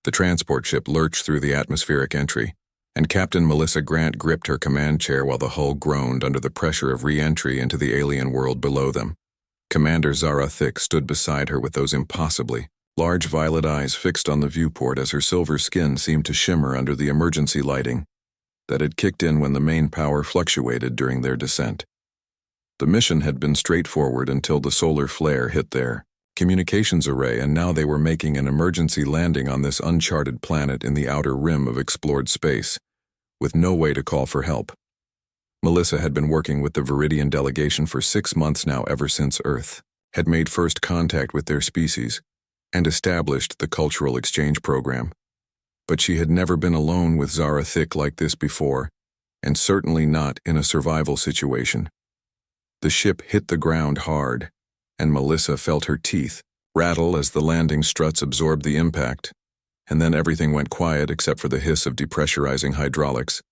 The transport ship lurched through the atmospheric entry, and Captain Melissa Grant gripped her command chair while the hull groaned under the pressure of re-entry into the alien world below them. Commander Zara Thick stood beside her with those impossibly large violet eyes fixed on the viewport as her silver skin seemed to shimmer under the emergency lighting that had kicked in when the main power fluctuated during their descent. The mission had been straightforward until the solar flare hit their communications array, and now they were making an emergency landing on this uncharted planet in the outer rim of explored space, with no way to call for help. Melissa had been working with the Viridian delegation for 6 months now, ever since Earth had made first contact with their species and established the cultural exchange program. But she had never been alone with Zara Thick like this before, and certainly not in a survival situation. The ship hit the ground hard, and Melissa felt her teeth rattle as the landing struts absorbed the impact, and then everything went quiet except for the hiss of depressurizing hydraulics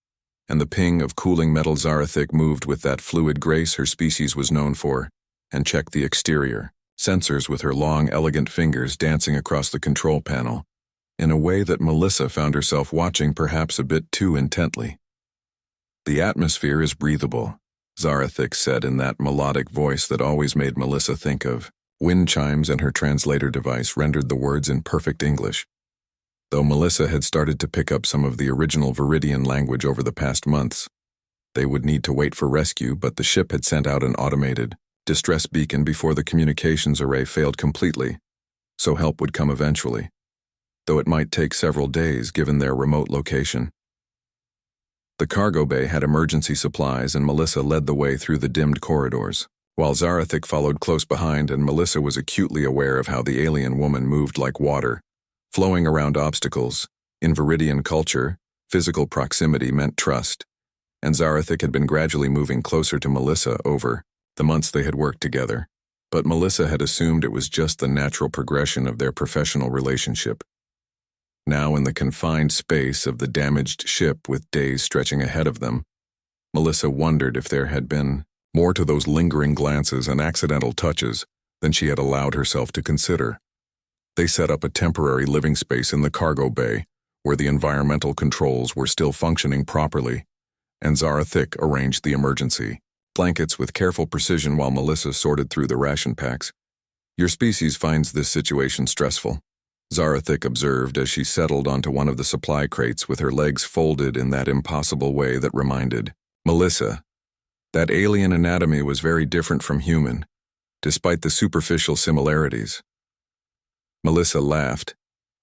and the ping of cooling metal. Zara Thick moved with that fluid grace her species was known for and checked the exterior sensors with her long, elegant fingers dancing across the control panel in a way that Melissa found herself watching perhaps a bit too intently. "The atmosphere is breathable," Zara Thick said in that melodic voice that always made Melissa think of wind chimes, and her translator device rendered the words in perfect English. Though Melissa had started to pick up some of the original Viridian language over the past months, they would need to wait for rescue, but the ship had sent out an automated distress beacon before the communications array failed completely, so help would come eventually, though it might take several days given their remote location. The cargo bay had emergency supplies, and Melissa led the way through the dimmed corridors, while Zara Thick followed close behind, and Melissa was acutely aware of how the alien woman moved like water, flowing around obstacles. In Viridian culture, physical proximity meant trust, and Zara Thick had been gradually moving closer to Melissa over the months they had worked together, but Melissa had assumed it was just the natural progression of their professional relationship. Now, in the confined space of the damaged ship with days stretching ahead of them, Melissa wondered if there had been more to those lingering glances and accidental touches than she had allowed herself to consider. They set up a temporary living space in the cargo bay where the environmental controls were still functioning properly, and Zara Thick arranged the emergency blankets with careful precision while Melissa sorted through the ration packs. "Your species finds this situation stressful," Zara Thick observed as she settled onto one of the supply crates with her legs folded in that impossible way that reminded Melissa that alien anatomy was very different from human, despite the superficial similarities. Melissa laughed,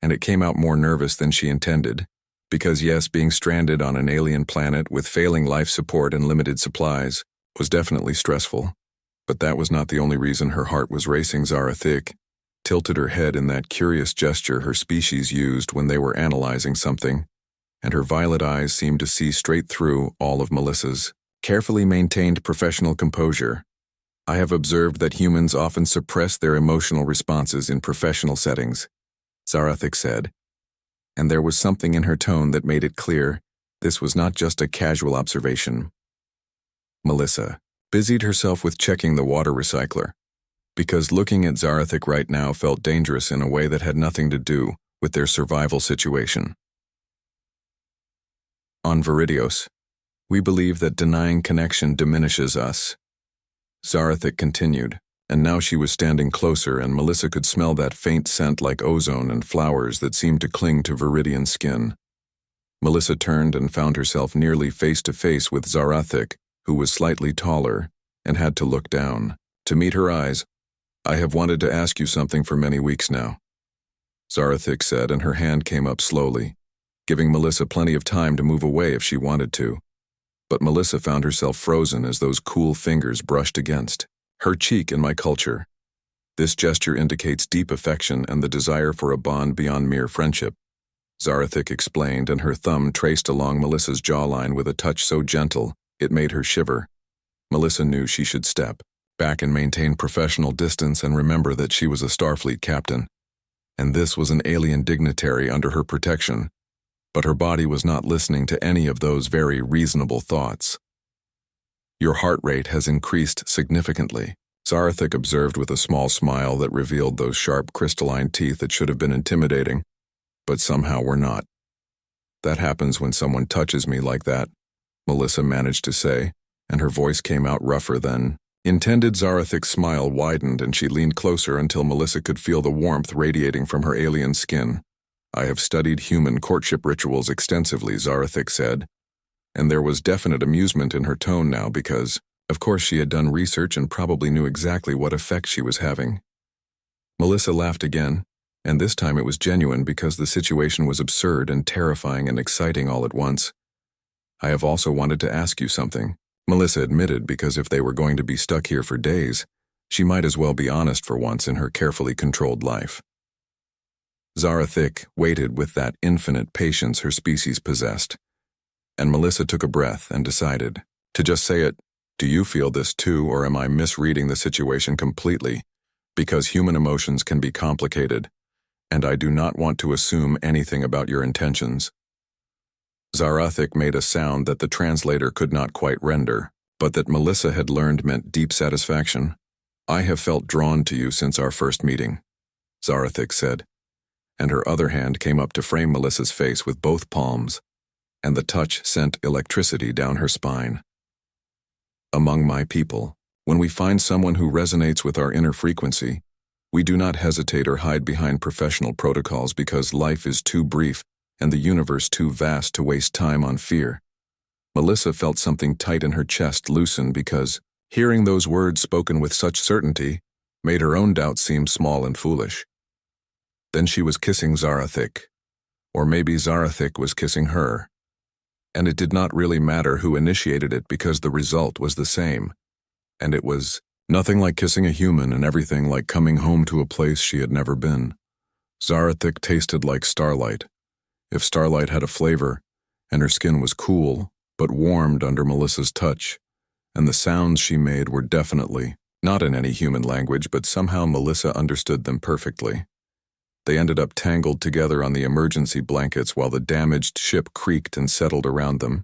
and it came out more nervous than she intended, because yes, being stranded on an alien planet with failing life support and limited supplies was definitely stressful, but that was not the only reason her heart was racing. Zara Thick tilted her head in that curious gesture her species used when they were analyzing something, and her violet eyes seemed to see straight through all of Melissa's carefully maintained professional composure. "I have observed that humans often suppress their emotional responses in professional settings," Zara Thick said, and there was something in her tone that made it clear this was not just a casual observation. Melissa busied herself with checking the water recycler, because looking at Zara Thick right now felt dangerous in a way that had nothing to do with their survival situation. "On Viridios, we believe that denying connection diminishes us," Zara Thick continued, and now she was standing closer, and Melissa could smell that faint scent like ozone and flowers that seemed to cling to Viridian skin. Melissa turned and found herself nearly face to face with Zara Thick, who was slightly taller, and had to look down to meet her eyes. "I have wanted to ask you something for many weeks now," Zara Thick said, and her hand came up slowly, giving Melissa plenty of time to move away if she wanted to. But Melissa found herself frozen as those cool fingers brushed against her cheek. "In my culture, this gesture indicates deep affection and the desire for a bond beyond mere friendship," Zara Thick explained, and her thumb traced along Melissa's jawline with a touch so gentle it made her shiver. Melissa knew she should step back and maintain professional distance and remember that she was a Starfleet captain, and this was an alien dignitary under her protection, but her body was not listening to any of those very reasonable thoughts. "Your heart rate has increased significantly," Zara Thick observed with a small smile that revealed those sharp crystalline teeth that should have been intimidating. but somehow we're not. That happens when someone touches me like that, Melissa managed to say, and her voice came out rougher than intended. Zarathik's smile widened and she leaned closer until Melissa could feel the warmth radiating from her alien skin. I have studied human courtship rituals extensively, Zarathik said, and there was definite amusement in her tone now because, of course, she had done research and probably knew exactly what effect she was having. Melissa laughed again, and this time it was genuine because the situation was absurd and terrifying and exciting all at once. I have also wanted to ask you something, Melissa admitted, because if they were going to be stuck here for days, she might as well be honest for once in her carefully controlled life. Zarathik waited with that infinite patience her species possessed, and Melissa took a breath and decided to just say it. Do you feel this too, or am I misreading the situation completely? Because human emotions can be complicated, and I do not want to assume anything about your intentions. Zarathik made a sound that the translator could not quite render, but that Melissa had learned meant deep satisfaction. I have felt drawn to you since our first meeting, Zarathik said, and her other hand came up to frame Melissa's face with both palms, and the touch sent electricity down her spine. Among my people, when we find someone who resonates with our inner frequency, we do not hesitate or hide behind professional protocols because life is too brief and the universe too vast to waste time on fear. Melissa felt something tight in her chest loosen because hearing those words spoken with such certainty made her own doubts seem small and foolish. Then she was kissing Zarathik, or maybe Zarathik was kissing her. And it did not really matter who initiated it because the result was the same. And it was nothing like kissing a human and everything like coming home to a place she had never been. Zarathik tasted like starlight, if starlight had a flavor, and her skin was cool, but warmed under Melissa's touch, and the sounds she made were definitely not in any human language, but somehow Melissa understood them perfectly. They ended up tangled together on the emergency blankets while the damaged ship creaked and settled around them,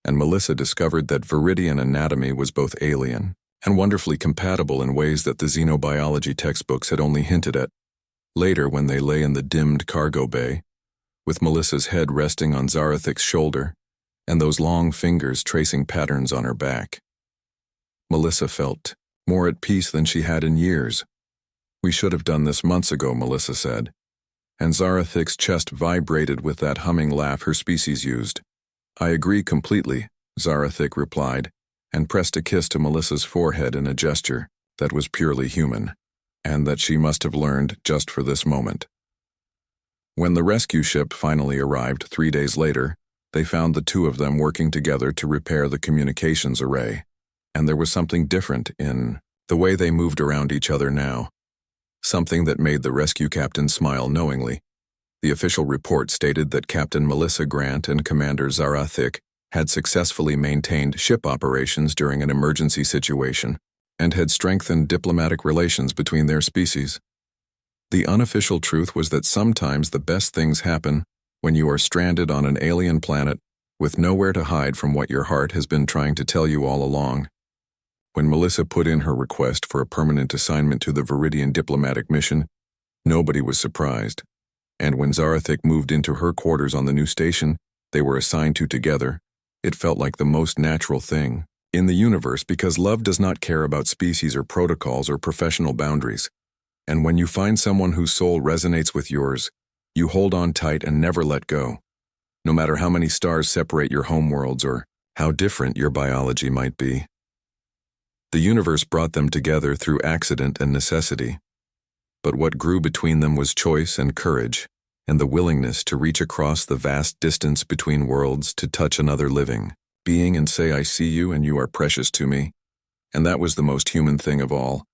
and Melissa discovered that Viridian anatomy was both alien and wonderfully compatible in ways that the xenobiology textbooks had only hinted at. Later, when they lay in the dimmed cargo bay, with Melissa's head resting on Zarathik's shoulder and those long fingers tracing patterns on her back, Melissa felt more at peace than she had in years. We should have done this months ago, Melissa said, and Zarathik's chest vibrated with that humming laugh her species used. I agree completely, Zarathik replied, and pressed a kiss to Melissa's forehead in a gesture that was purely human, and that she must have learned just for this moment. When the rescue ship finally arrived 3 days later, they found the two of them working together to repair the communications array, and there was something different in the way they moved around each other now. Something that made the rescue captain smile knowingly. The official report stated that Captain Melissa Grant and Commander Zarathik had successfully maintained ship operations during an emergency situation and had strengthened diplomatic relations between their species. The unofficial truth was that sometimes the best things happen when you are stranded on an alien planet with nowhere to hide from what your heart has been trying to tell you all along. When Melissa put in her request for a permanent assignment to the Viridian diplomatic mission, nobody was surprised. And when Zarathik moved into her quarters on the new station they were assigned to together, it felt like the most natural thing in the universe because love does not care about species or protocols or professional boundaries. And when you find someone whose soul resonates with yours, you hold on tight and never let go, no matter how many stars separate your homeworlds or how different your biology might be. The universe brought them together through accident and necessity, but what grew between them was choice and courage, and the willingness to reach across the vast distance between worlds to touch another living being and say, I see you and you are precious to me. And that was the most human thing of all.